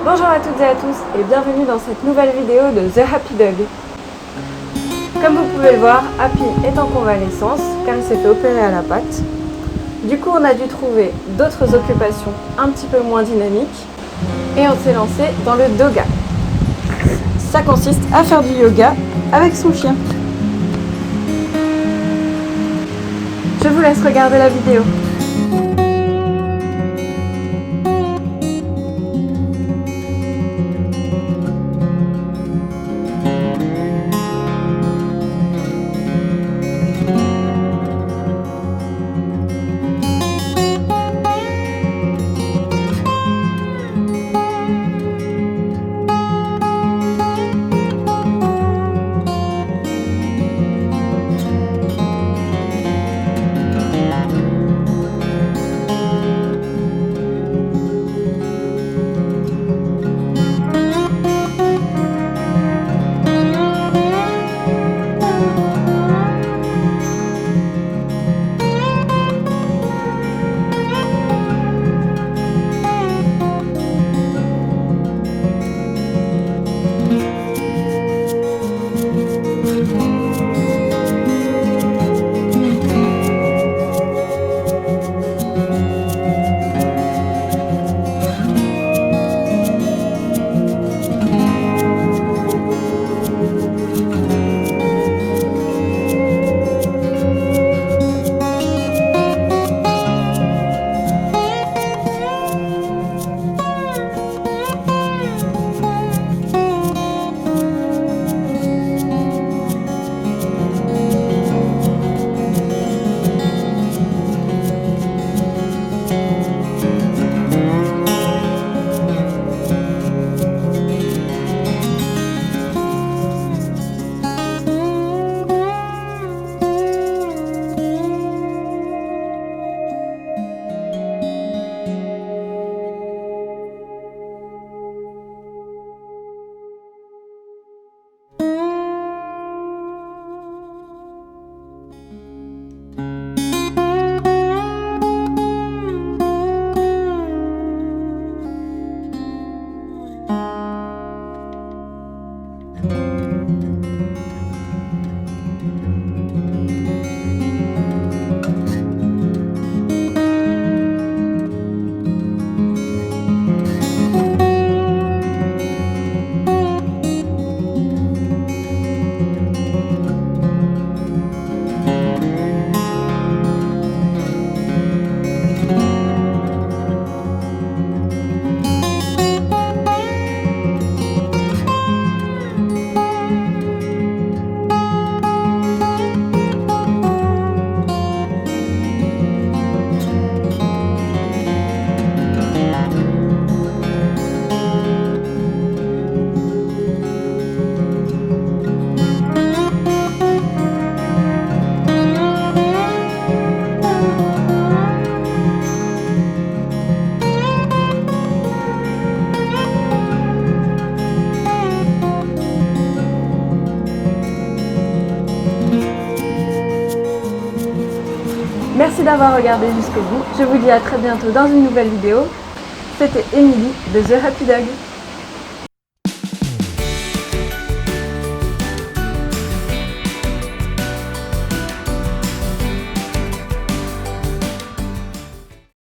Bonjour à toutes et à tous et bienvenue dans cette nouvelle vidéo de The Happy Dog. Comme vous pouvez le voir, Happy est en convalescence car il s'est fait opérer à la patte. Du coup on a dû trouver d'autres occupations un petit peu moins dynamiques et on s'est lancé dans le doga. Ça consiste à faire du yoga avec son chien. Je vous laisse regarder la vidéo. Merci d'avoir regardé jusqu'au bout. Je vous dis à très bientôt dans une nouvelle vidéo. C'était Émilie de The Happy Dog.